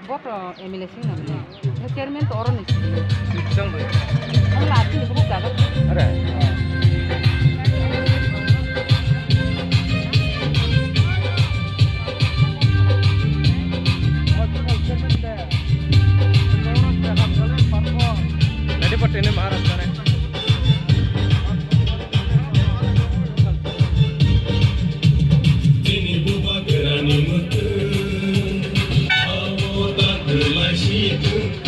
Bot MLA sih namanya. Ya chairman tuh orang nih. Sistem tuh. Kamu latih itu bukan kan? Ada. Nanti pakai ini marah sana. Ini bukan kerana mutu, awak tak terlalu situ.